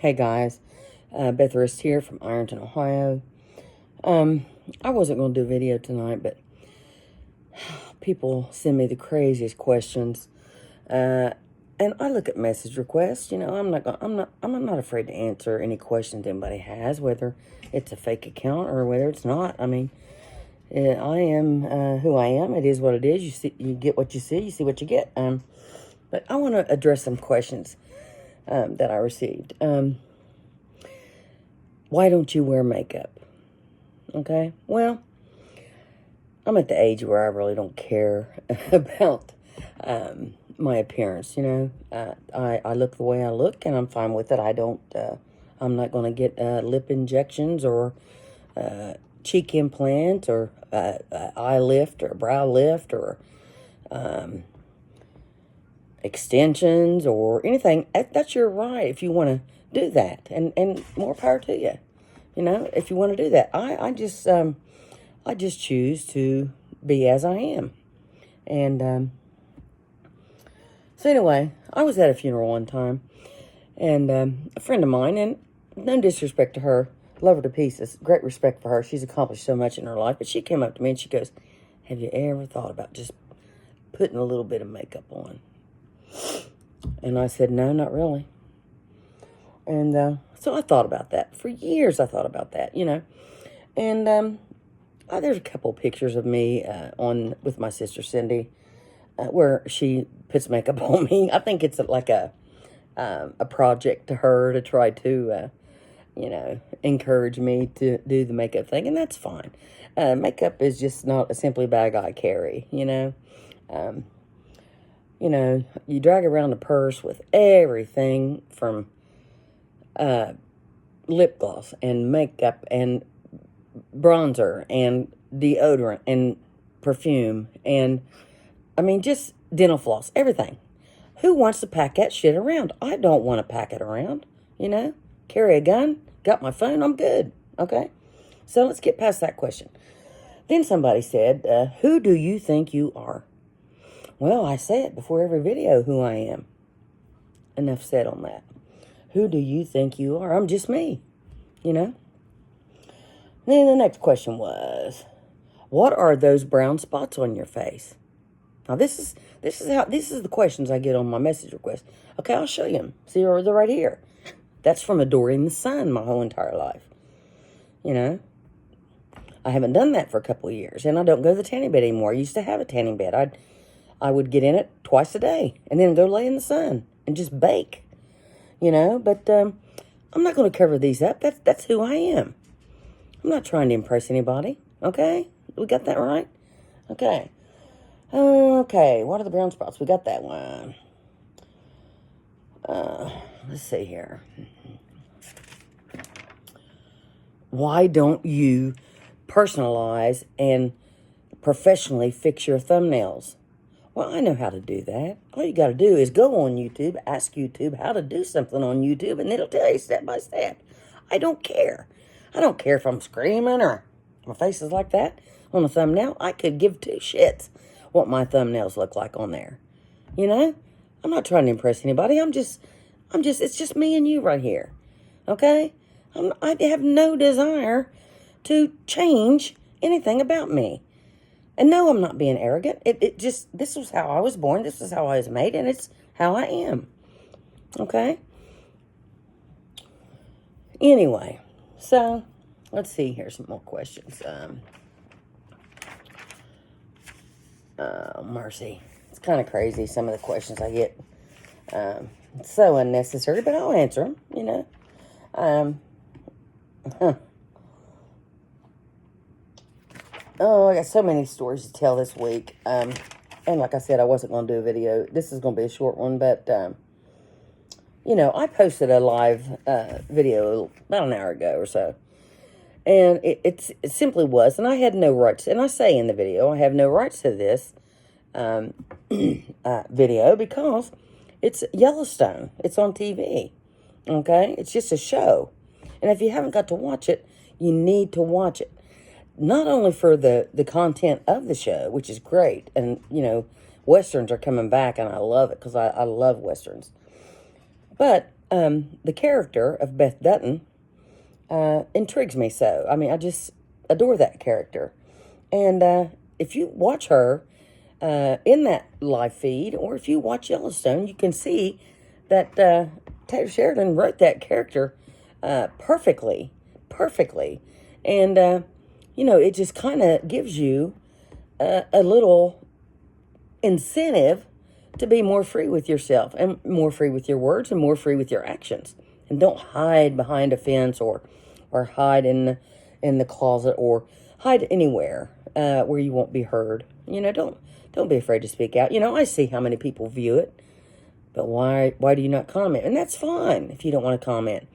Hey guys, Beth Rist here from Ironton, Ohio. I wasn't going to do a video tonight, but people send me the craziest questions, and I look at message requests. I'm not afraid to answer any questions anybody has, whether it's a fake account or whether it's not. I mean, I am who I am. It is what it is. You get what you see what you get. But I want to address some questions that I received. Why don't you wear makeup? Okay, well, I'm at the age where I really don't care about my appearance, I look the way I look, and I'm fine with it. I'm not going to get lip injections or cheek implants or eye lift or brow lift or extensions or anything. That's your right if you want to do that, and more power to you. If you want to do that. I just choose to be as I am. And so anyway, I was at a funeral one time, and a friend of mine, and no disrespect to her, love her to pieces, great respect for her. She's accomplished so much in her life, but she came up to me and she goes, "Have you ever thought about just putting a little bit of makeup on?" And I said, "No, not really." And so I thought about that. For years I thought about that, And there's a couple pictures of me with my sister Cindy, where she puts makeup on me. I think it's like a project to her to try to, encourage me to do the makeup thing, and that's fine. Makeup is just not a simply bag I carry, You drag around a purse with everything from lip gloss and makeup and bronzer and deodorant and perfume and, just dental floss, everything. Who wants to pack that shit around? I don't want to pack it around, Carry a gun, got my phone, I'm good, okay? So let's get past that question. Then somebody said, who do you think you are? Well, I say it before every video, who I am. Enough said on that. Who do you think you are? I'm just me, Then the next question was, what are those brown spots on your face? Now this is the questions I get on my message request. Okay, I'll show you them. See, they're right here. That's from adoring the sun my whole entire life. I haven't done that for a couple of years, and I don't go to the tanning bed anymore. I used to have a tanning bed. I would get in it twice a day and then go lay in the sun and just bake. But I'm not going to cover these up. That's who I am. I'm not trying to impress anybody, okay? We got that right? Okay. Okay, what are the brown spots? We got that one. Let's see here. Why don't you personalize and professionally fix your thumbnails? Well, I know how to do that. All you got to do is go on YouTube, ask YouTube how to do something on YouTube, and it'll tell you step by step. I don't care. I don't care if I'm screaming or my face is like that on a thumbnail. I could give two shits what my thumbnails look like on there. I'm not trying to impress anybody. It's just me and you right here. Okay? I have no desire to change anything about me. And no, I'm not being arrogant. This was how I was born. This is how I was made, and it's how I am. Okay? Anyway, so let's see here, some more questions. Mercy. It's kind of crazy, some of the questions I get. It's so unnecessary, but I'll answer them, Oh, I got so many stories to tell this week. And like I said, I wasn't going to do a video. This is going to be a short one, but, I posted a live video about an hour ago or so. And it simply was, and I had no rights, and I say in the video, I have no rights to this video because it's Yellowstone. It's on TV, okay? It's just a show. And if you haven't got to watch it, you need to watch it. Not only for the content of the show, which is great, and, Westerns are coming back, and I love it because I love Westerns. But the character of Beth Dutton intrigues me so. I mean, I just adore that character. And if you watch her in that live feed, or if you watch Yellowstone, you can see that Taylor Sheridan wrote that character perfectly, perfectly. And, it just kind of gives you a little incentive to be more free with yourself and more free with your words and more free with your actions. And don't hide behind a fence or hide in the closet or hide anywhere where you won't be heard. Don't be afraid to speak out. I see how many people view it, but why do you not comment? And that's fine if you don't want to comment.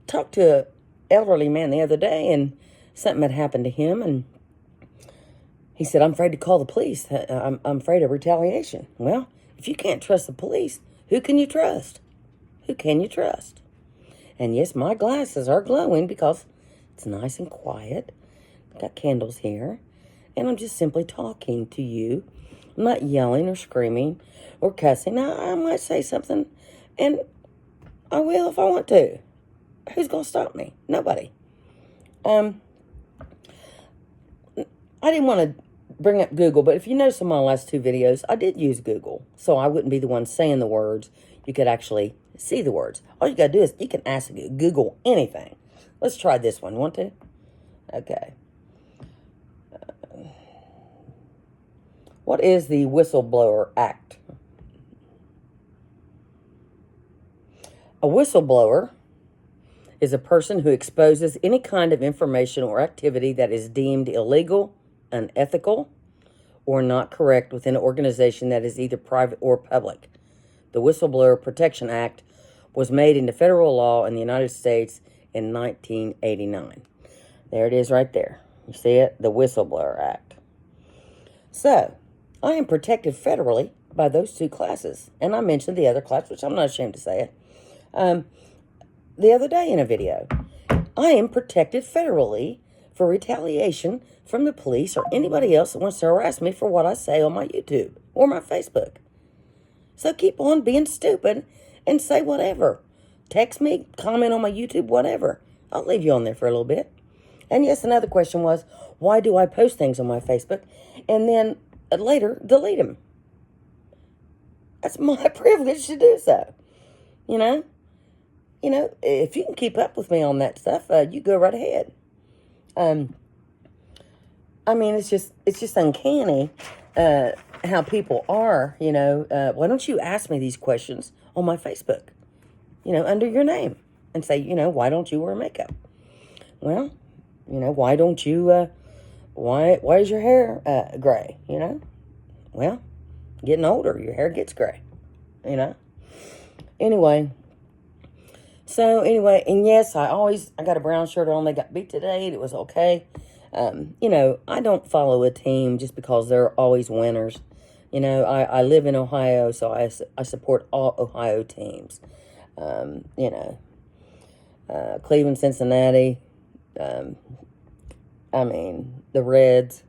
Talked to an elderly man the other day, and something had happened to him, and he said, "I'm afraid to call the police. I'm afraid of retaliation." Well, if you can't trust the police, who can you trust? Who can you trust? And yes, my glasses are glowing because it's nice and quiet. I've got candles here. And I'm just simply talking to you. I'm not yelling or screaming or cussing. Now, I might say something, and I will if I want to. Who's going to stop me? Nobody. I didn't want to bring up Google, but if you notice in my last two videos, I did use Google, so I wouldn't be the one saying the words. You could actually see the words. All you got to do is you can ask Google anything. Let's try this one. Want to? Okay. What is the Whistleblower Act? A whistleblower is a person who exposes any kind of information or activity that is deemed illegal, unethical, or not correct within an organization that is either private or public. The Whistleblower Protection Act was made into federal law in the United States in 1989. There it is right there. You see it? The Whistleblower Act. So, I am protected federally by those two classes. And I mentioned the other class, which I'm not ashamed to say it, the other day in a video. I am protected federally for retaliation from the police or anybody else that wants to harass me for what I say on my YouTube or my Facebook. So keep on being stupid and say whatever. Text me, comment on my YouTube, whatever. I'll leave you on there for a little bit. And yes, another question was, why do I post things on my Facebook and then later delete them? That's my privilege to do so. If you can keep up with me on that stuff, you go right ahead. It's just uncanny how people are, why don't you ask me these questions on my Facebook, under your name and say, why don't you wear makeup? Well, why don't you, why is your hair gray, Well, getting older, your hair gets gray, Anyway, and yes, I got a brown shirt on. They got beat today. It was okay. I don't follow a team just because they're always winners. I live in Ohio, so I support all Ohio teams. Cleveland, Cincinnati, the Reds,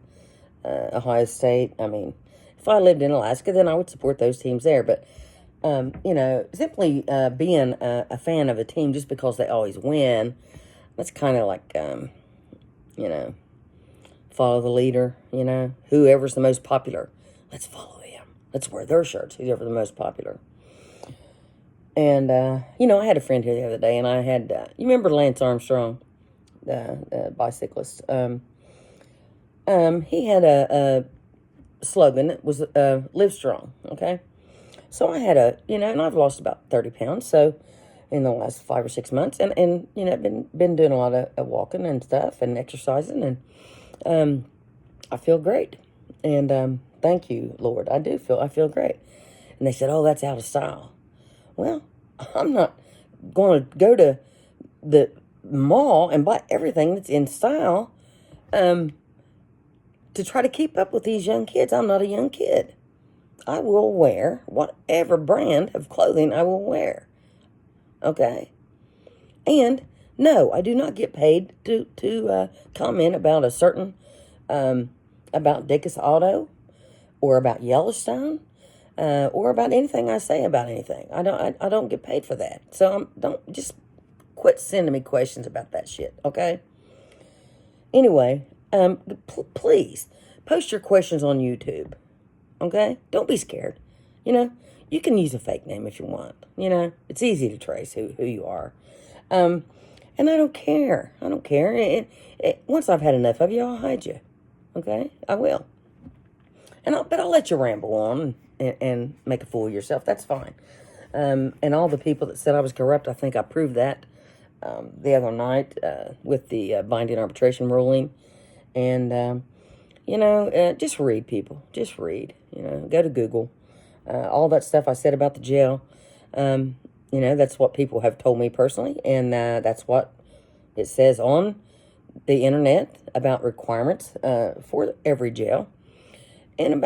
Ohio State. If I lived in Alaska, then I would support those teams there. But, simply being a fan of a team just because they always win, that's kind of like, follow the leader, whoever's the most popular. Let's follow them. Let's wear their shirts, whoever the most popular. And, I had a friend here the other day, and I had, you remember Lance Armstrong, the bicyclist? He had a slogan that was, live strong, okay? So I had and I've lost about 30 pounds, so in the last 5 or 6 months, and been doing a lot of walking and stuff and exercising, and I feel great. And thank you, Lord. I feel great. And they said, "Oh, that's out of style." Well, I'm not going to go to the mall and buy everything that's in style to try to keep up with these young kids. I'm not a young kid. I will wear whatever brand of clothing I will wear. Okay? And no, I do not get paid to comment about a certain, about Dickus Auto or about Yellowstone. or about anything I say about anything. I don't get paid for that. So don't just quit sending me questions about that shit, okay? Anyway, please post your questions on YouTube, okay? Don't be scared. You know, you can use a fake name if you want. You know, it's easy to trace who you are. And I don't care. I don't care. Once I've had enough of you, I'll hide you, okay? I will. But I'll let you ramble on and make a fool of yourself. That's fine. And all the people that said I was corrupt, I think I proved that the other night with the binding arbitration ruling. And, just read, people. Just read. Go to Google. All that stuff I said about the jail, that's what people have told me personally. And that's what it says on the internet about requirements for every jail. And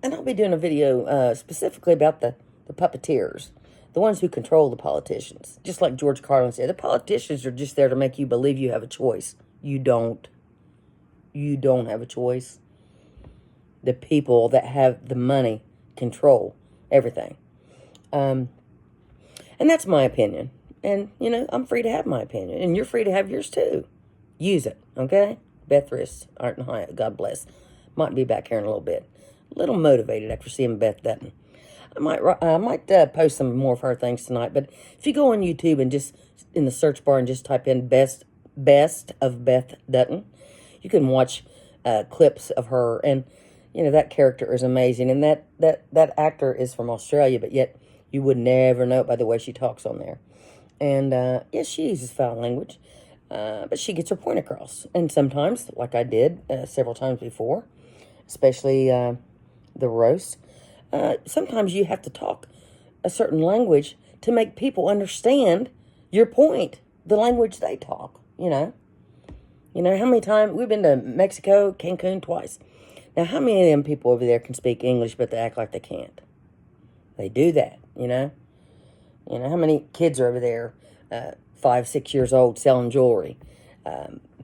and I'll be doing a video specifically about the puppeteers, the ones who control the politicians. Just like George Carlin said, the politicians are just there to make you believe you have a choice. You don't. You don't have a choice. The people that have the money control everything. And that's my opinion. And, I'm free to have my opinion. And you're free to have yours too. Use it, okay? Beth Rist, Art and Hyatt, God bless. Might be back here in a little bit. A little motivated after seeing Beth Dutton. I might post some more of her things tonight. But if you go on YouTube and just in the search bar and just type in best of Beth Dutton, you can watch clips of her. And, that character is amazing. And that actor is from Australia, but yet you would never know it by the way she talks on there. And, yes, she uses foul language. But she gets her point across. And sometimes, like I did several times before, especially the roast, sometimes you have to talk a certain language to make people understand your point, the language they talk, how many times, we've been to Mexico, Cancun twice. Now, how many of them people over there can speak English, but they act like they can't? They do that, how many kids are over there, 5, 6 years old, selling jewelry?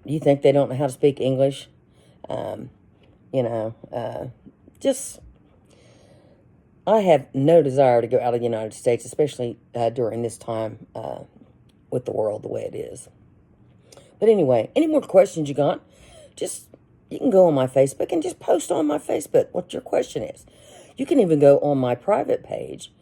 You think they don't know how to speak English? I have no desire to go out of the United States, especially during this time with the world the way it is. But anyway, any more questions you got, you can go on my Facebook and just post on my Facebook what your question is. You can even go on my private page,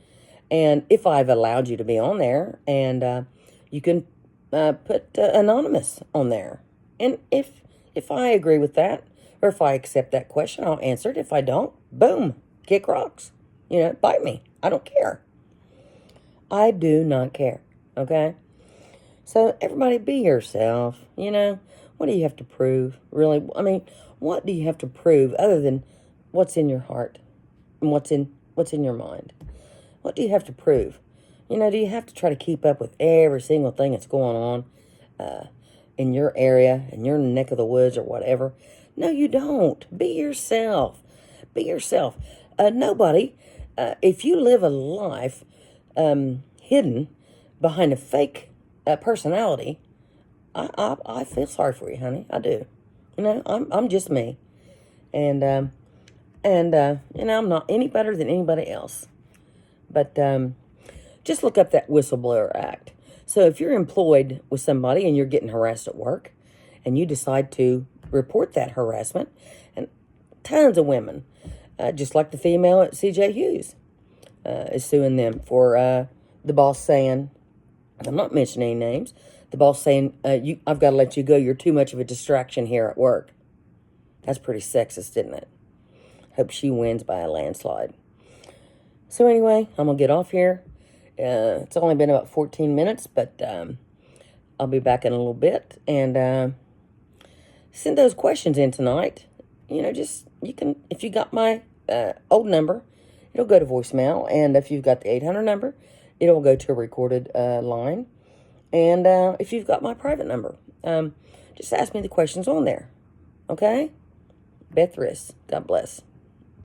and if I've allowed you to be on there, and you can put anonymous on there. And if I agree with that, or if I accept that question, I'll answer it. If I don't, boom, kick rocks. Bite me. I don't care. I do not care, okay? So everybody be yourself, What do you have to prove, really? I mean, what do you have to prove other than what's in your heart and what's in your mind? What do you have to prove? Do you have to try to keep up with every single thing that's going on in your area, in your neck of the woods or whatever? No, you don't. Be yourself. Be yourself. Nobody, if you live a life hidden behind a fake personality, I feel sorry for you, honey. I do. I'm just me. And I'm not any better than anybody else. But just look up that Whistleblower Act. So if you're employed with somebody and you're getting harassed at work and you decide to report that harassment, and tons of women, just like the female at CJ Hughes, is suing them for the boss saying, I'm not mentioning any names, the boss saying, I've got to let you go. You're too much of a distraction here at work. That's pretty sexist, isn't it? Hope she wins by a landslide. So anyway, I'm going to get off here. It's only been about 14 minutes, but I'll be back in a little bit. And send those questions in tonight. You can, if you got my old number, it'll go to voicemail. And if you've got the 800 number, it'll go to a recorded line. And if you've got my private number, just ask me the questions on there. Okay? Beth Rist. God bless.